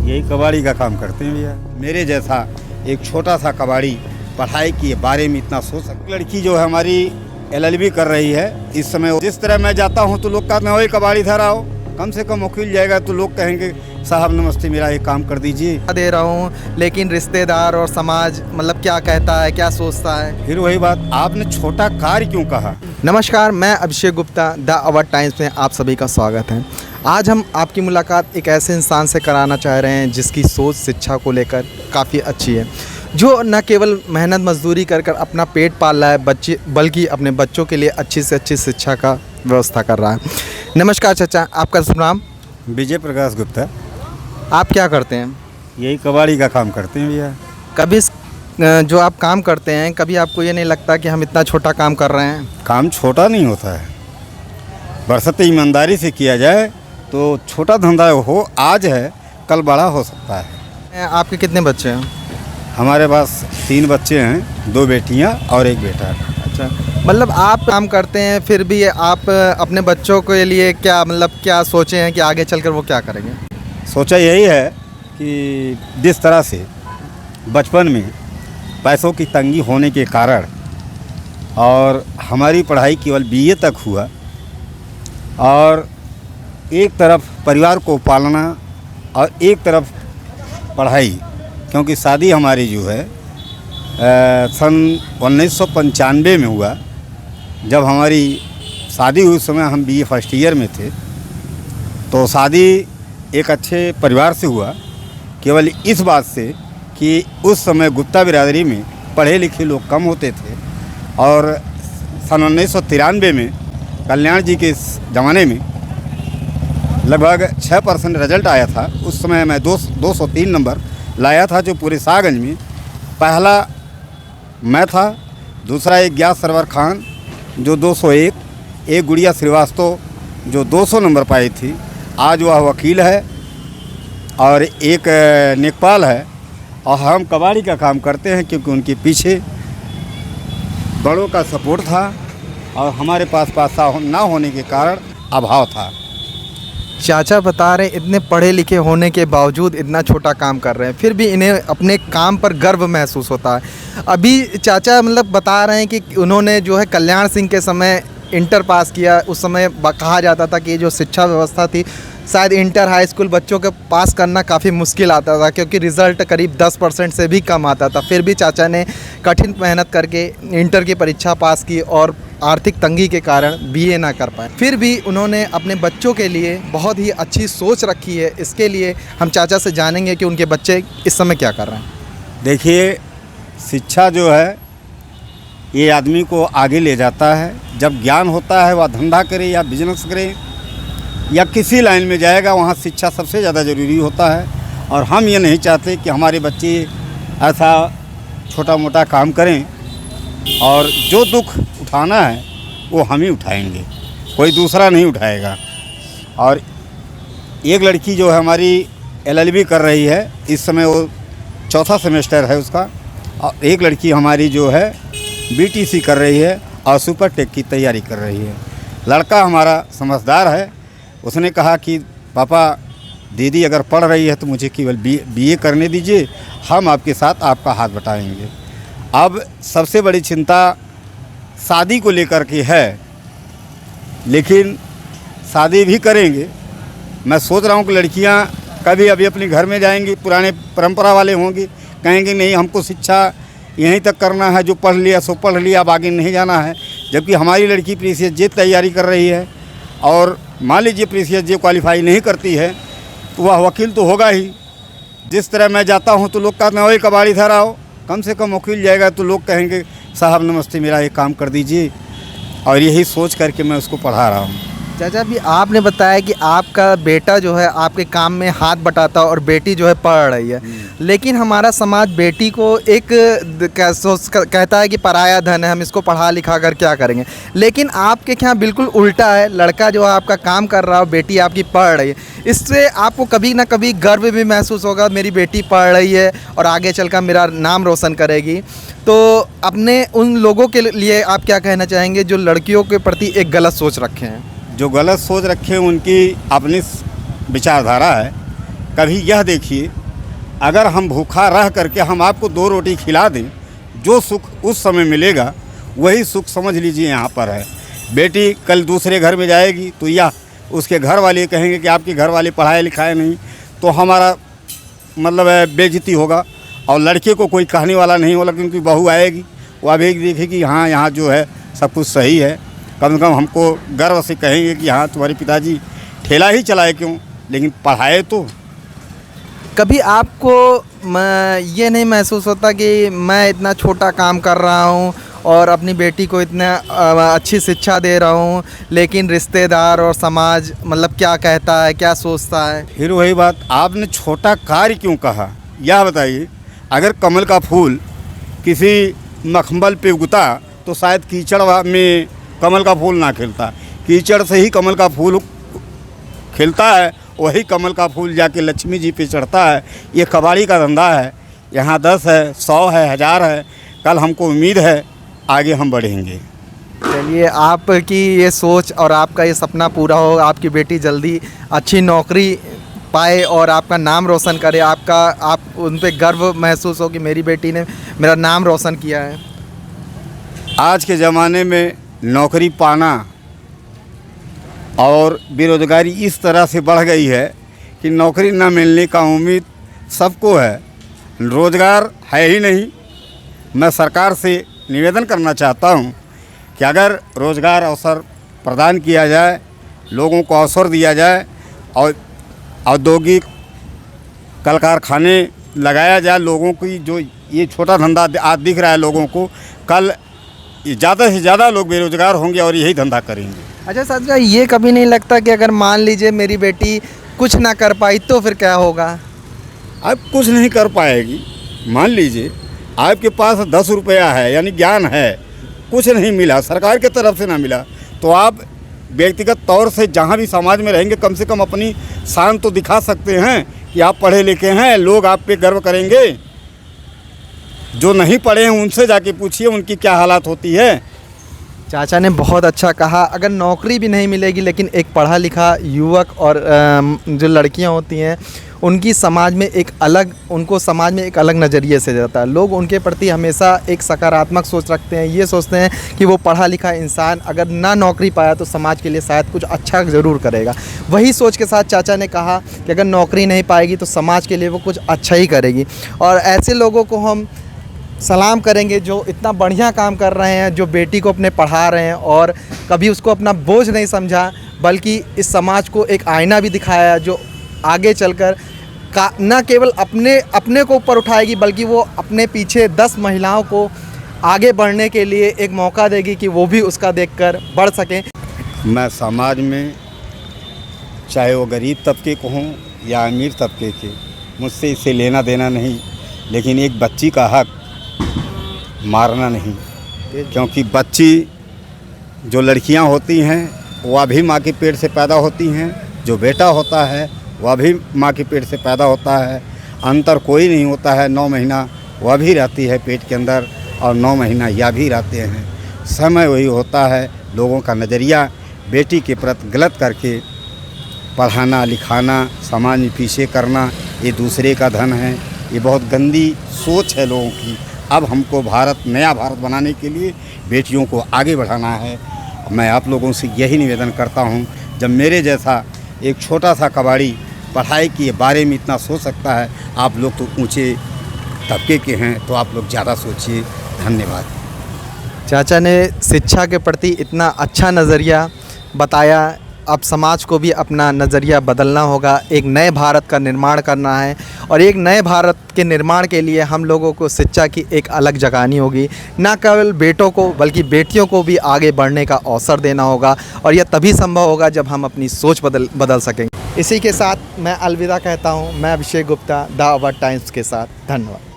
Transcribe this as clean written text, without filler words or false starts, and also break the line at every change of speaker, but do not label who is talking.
यही कबाड़ी का काम करते हैं भैया। मेरे जैसा एक छोटा सा कबाड़ी पढ़ाई के बारे में इतना सोच सकती। लड़की जो है हमारी LLB कर रही है इस समय। जिस तरह मैं जाता हूँ तो लोग कहते हैं वही कबाड़ी धरा हो, कम से कम वकील जाएगा तो लोग कहेंगे साहब नमस्ते मेरा ये काम कर दीजिए।
दे रहा हूँ, लेकिन रिश्तेदार और समाज मतलब क्या कहता है, क्या सोचता है।
फिर वही बात, आपने छोटा कार्य क्यों कहा।
नमस्कार, मैं Abhishek Gupta, the our times में आप सभी का स्वागत है। आज हम आपकी मुलाकात एक ऐसे इंसान से कराना चाह रहे हैं जिसकी सोच शिक्षा को लेकर काफ़ी अच्छी है, जो न केवल मेहनत मजदूरी कर कर अपना पेट पाल रहा है बल्कि अपने बच्चों के लिए अच्छी से अच्छी शिक्षा का व्यवस्था कर रहा है। नमस्कार चाचा, आपका शुभ नाम।
विजय प्रकाश गुप्ता।
आप क्या करते हैं।
यही कबाड़ी का काम करते हैं भैया।
कभी जो आप काम करते हैं, कभी आपको ये नहीं लगता कि हम इतना छोटा काम कर रहे हैं।
काम छोटा नहीं होता है, बरसते ईमानदारी से किया जाए तो छोटा धंधा हो आज है कल बड़ा हो सकता है।
आपके कितने बच्चे हैं।
हमारे पास 3 बच्चे हैं, 2 बेटियां और 1 बेटा।
अच्छा, मतलब आप काम करते हैं फिर भी आप अपने बच्चों के लिए क्या सोचे हैं कि आगे चलकर वो क्या करेंगे।
सोचा यही है कि जिस तरह से बचपन में पैसों की तंगी होने के कारण और हमारी पढ़ाई केवल BA तक हुआ और एक तरफ परिवार को पालना और एक तरफ पढ़ाई, क्योंकि शादी हमारी जो है सन 1995 में हुआ। जब हमारी शादी हुई उस समय हम BA फर्स्ट ईयर में थे, तो शादी एक अच्छे परिवार से हुआ, केवल इस बात से कि उस समय गुप्ता बिरादरी में पढ़े लिखे लोग कम होते थे और सन 1993 में कल्याण जी के ज़माने में लगभग 6% रिजल्ट आया था। उस समय मैं 203 नंबर लाया था, जो पूरे शाहगंज में पहला मैं था। दूसरा एक ग्यास सरवर खान जो 201, एक गुड़िया श्रीवास्तव जो 200 नंबर पाई थी, आज वह वकील है, और एक नेकपाल है। और हम कबाड़ी का काम करते हैं क्योंकि उनके पीछे बड़ों का सपोर्ट था और हमारे पास पैसा ना होने के कारण अभाव था।
चाचा बता रहे इतने पढ़े लिखे होने के बावजूद इतना छोटा काम कर रहे हैं, फिर भी इन्हें अपने काम पर गर्व महसूस होता है। अभी चाचा बता रहे हैं कि उन्होंने जो है कल्याण सिंह के समय इंटर पास किया। उस समय कहा जाता था कि जो शिक्षा व्यवस्था थी, शायद इंटर हाई स्कूल बच्चों के पास करना काफ़ी मुश्किल आता था क्योंकि रिज़ल्ट करीब 10% से भी कम आता था। फिर भी चाचा ने कठिन मेहनत करके इंटर की परीक्षा पास की और आर्थिक तंगी के कारण BA ना कर पाए। फिर भी उन्होंने अपने बच्चों के लिए बहुत ही अच्छी सोच रखी है। इसके लिए हम चाचा से जानेंगे कि उनके बच्चे इस समय क्या कर रहे हैं।
देखिए, शिक्षा जो है ये आदमी को आगे ले जाता है। जब ज्ञान होता है वह धंधा करे या बिजनेस करे या किसी लाइन में जाएगा, वहाँ शिक्षा सबसे ज़्यादा ज़रूरी होता है। और हम ये नहीं चाहते कि हमारे बच्चे ऐसा छोटा मोटा काम करें, और जो दुख उठाना है वो हम ही उठाएंगे, कोई दूसरा नहीं उठाएगा। और एक लड़की जो है हमारी LLB कर रही है इस समय, वो 4था सेमेस्टर है उसका, और एक लड़की हमारी जो है BTC कर रही है और सुपर टेक की तैयारी कर रही है। लड़का हमारा समझदार है, उसने कहा कि पापा दीदी अगर पढ़ रही है तो मुझे केवल BA करने दीजिए, हम आपके साथ आपका हाथ बटाएंगे। अब सबसे बड़ी चिंता शादी को लेकर के है, लेकिन शादी भी करेंगे। मैं सोच रहा हूँ कि लड़कियाँ कभी अभी अपने घर में जाएंगी, पुराने परंपरा वाले होंगी, कहेंगे नहीं हमको शिक्षा यहीं तक करना है, जो पढ़ लिया सो पढ़ लिया, अब आगे नहीं जाना है। जबकि हमारी लड़की PCSJ तैयारी कर रही है, और मान लीजिए PCSJ क्वालिफाई नहीं करती है तो वह वकील तो होगा ही। जिस तरह मैं जाता हूँ तो लोग कहते हैं वही कबाड़ी धरा हो, कम से कम वकील जाएगा तो लोग कहेंगे साहब नमस्ते मेरा ये काम कर दीजिए। और यही सोच करके मैं उसको पढ़ा रहा हूँ।
चाचा भी आपने बताया कि आपका बेटा जो है आपके काम में हाथ बटाता और बेटी जो है पढ़ रही है, लेकिन हमारा समाज बेटी को एक कहता है कि पराया धन है, हम इसको पढ़ा लिखा कर क्या करेंगे। लेकिन आपके यहाँ बिल्कुल उल्टा है, लड़का जो है आपका काम कर रहा हो, बेटी आपकी पढ़ रही है। इससे आपको कभी ना कभी गर्व भी महसूस होगा, मेरी बेटी पढ़ रही है और आगे चलकर मेरा नाम रोशन करेगी। तो अपने उन लोगों के लिए आप क्या कहना चाहेंगे जो लड़कियों के प्रति एक गलत सोच रखे हैं।
जो गलत सोच रखे उनकी अपनी विचारधारा है। कभी यह देखिए अगर हम भूखा रह करके हम आपको 2 रोटी खिला दें, जो सुख उस समय मिलेगा वही सुख समझ लीजिए यहाँ पर है। बेटी कल दूसरे घर में जाएगी तो या उसके घर वाले कहेंगे कि आपके घर वाले पढ़ाए लिखाए नहीं, तो हमारा मतलब बेइज्जती होगा। और लड़के को कोई कहने वाला नहीं होगा, क्योंकि बहू आएगी वो अभी देखेगी हाँ यहाँ जो है सब कुछ सही है। कम से कम हमको गर्व से कहेंगे कि हाँ तुम्हारे पिताजी ठेला ही चलाए क्यों, लेकिन पढ़ाए तो।
कभी आपको ये नहीं महसूस होता कि मैं इतना छोटा काम कर रहा हूँ और अपनी बेटी को इतना अच्छी शिक्षा दे रहा हूँ, लेकिन रिश्तेदार और समाज मतलब क्या कहता है, क्या सोचता है?
फिर वही बात, आपने छोटा कार्य क्यों कहा यह बताइए। अगर कमल का फूल किसी मखमल पे उगता तो शायद कीचड़ में कमल का फूल ना खिलता। कीचड़ से ही कमल का फूल खिलता है, वही कमल का फूल जाके लक्ष्मी जी पे चढ़ता है। ये कबाड़ी का धंधा है। यहाँ 10 है, 100 है, 1000 है। कल हमको उम्मीद है आगे हम बढ़ेंगे।
चलिए, आपकी ये सोच और आपका ये सपना पूरा हो, आपकी बेटी जल्दी अच्छी नौकरी पाए और आपका नाम रोशन करे, आप उन पे गर्व महसूस हो कि मेरी बेटी ने मेरा नाम रोशन किया है।
आज के ज़माने में नौकरी पाना और बेरोज़गारी इस तरह से बढ़ गई है कि नौकरी न मिलने का उम्मीद सबको है, रोज़गार है ही नहीं। मैं सरकार से निवेदन करना चाहता हूं कि अगर रोज़गार अवसर प्रदान किया जाए, लोगों को अवसर दिया जाए और औद्योगिक कल कारखाने लगाया जाए, लोगों की जो ये छोटा धंधा आज दिख रहा है लोगों को, कल ज़्यादा से ज़्यादा लोग बेरोज़गार होंगे और यही धंधा करेंगे।
अच्छा सच, ये कभी नहीं लगता कि अगर मान लीजिए मेरी बेटी कुछ ना कर पाई तो फिर क्या होगा?
अब कुछ नहीं कर पाएगी। मान लीजिए आपके पास 10 रुपया है, यानी ज्ञान है, कुछ नहीं मिला, सरकार की तरफ से ना मिला, तो आप व्यक्तिगत तौर से जहाँ भी समाज में रहेंगे कम से कम अपनी शान तो दिखा सकते हैं कि आप पढ़े लिखे हैं। लोग आप पे गर्व करेंगे। जो नहीं पढ़े हैं उनसे जाके पूछिए उनकी क्या हालात होती है।
चाचा ने बहुत अच्छा कहा, अगर नौकरी भी नहीं मिलेगी लेकिन एक पढ़ा लिखा युवक और जो लड़कियां होती हैं उनको समाज में एक अलग नज़रिए से जाता है। लोग उनके प्रति हमेशा एक सकारात्मक सोच रखते हैं। ये सोचते हैं कि वो पढ़ा लिखा इंसान अगर ना नौकरी पाया तो समाज के लिए शायद कुछ अच्छा ज़रूर करेगा। वही सोच के साथ चाचा ने कहा कि अगर नौकरी नहीं पाएगी तो समाज के लिए वो कुछ अच्छा ही करेगी, और ऐसे लोगों को हम सलाम करेंगे जो इतना बढ़िया काम कर रहे हैं, जो बेटी को अपने पढ़ा रहे हैं और कभी उसको अपना बोझ नहीं समझा, बल्कि इस समाज को एक आईना भी दिखाया जो आगे चलकर न केवल अपने को ऊपर उठाएगी बल्कि वो अपने पीछे 10 महिलाओं को आगे बढ़ने के लिए एक मौका देगी कि वो भी उसका देखकर बढ़ सकें।
मैं समाज में चाहे वो गरीब तबके को हों या अमीर तबके के, मुझसे इससे लेना देना नहीं, लेकिन एक बच्ची का हक मारना नहीं, क्योंकि बच्ची जो लड़कियां होती हैं वह भी माँ के पेट से पैदा होती हैं, जो बेटा होता है वह भी माँ के पेट से पैदा होता है। अंतर कोई नहीं होता है। 9 महीना वह भी रहती है पेट के अंदर और 9 महीना यह भी रहते हैं। समय वही होता है। लोगों का नज़रिया बेटी के प्रति गलत करके पढ़ाना लिखाना, समाज में पीछे करना, ये दूसरे का धन है। ये बहुत गंदी सोच है लोगों की। अब हमको नया भारत बनाने के लिए बेटियों को आगे बढ़ाना है। मैं आप लोगों से यही निवेदन करता हूँ, जब मेरे जैसा एक छोटा सा कबाड़ी पढ़ाई के बारे में इतना सोच सकता है, आप लोग तो ऊंचे तबके के हैं, तो आप लोग ज़्यादा सोचिए। धन्यवाद।
चाचा ने शिक्षा के प्रति इतना अच्छा नज़रिया बताया। अब समाज को भी अपना नज़रिया बदलना होगा, एक नए भारत का निर्माण करना है, और एक नए भारत के निर्माण के लिए हम लोगों को शिक्षा की एक अलग जगानी होगी। ना केवल बेटों को बल्कि बेटियों को भी आगे बढ़ने का अवसर देना होगा, और यह तभी संभव होगा जब हम अपनी सोच बदल सकेंगे। इसी के साथ मैं अलविदा कहता हूँ। मैं Abhishek Gupta, the our times के साथ। धन्यवाद।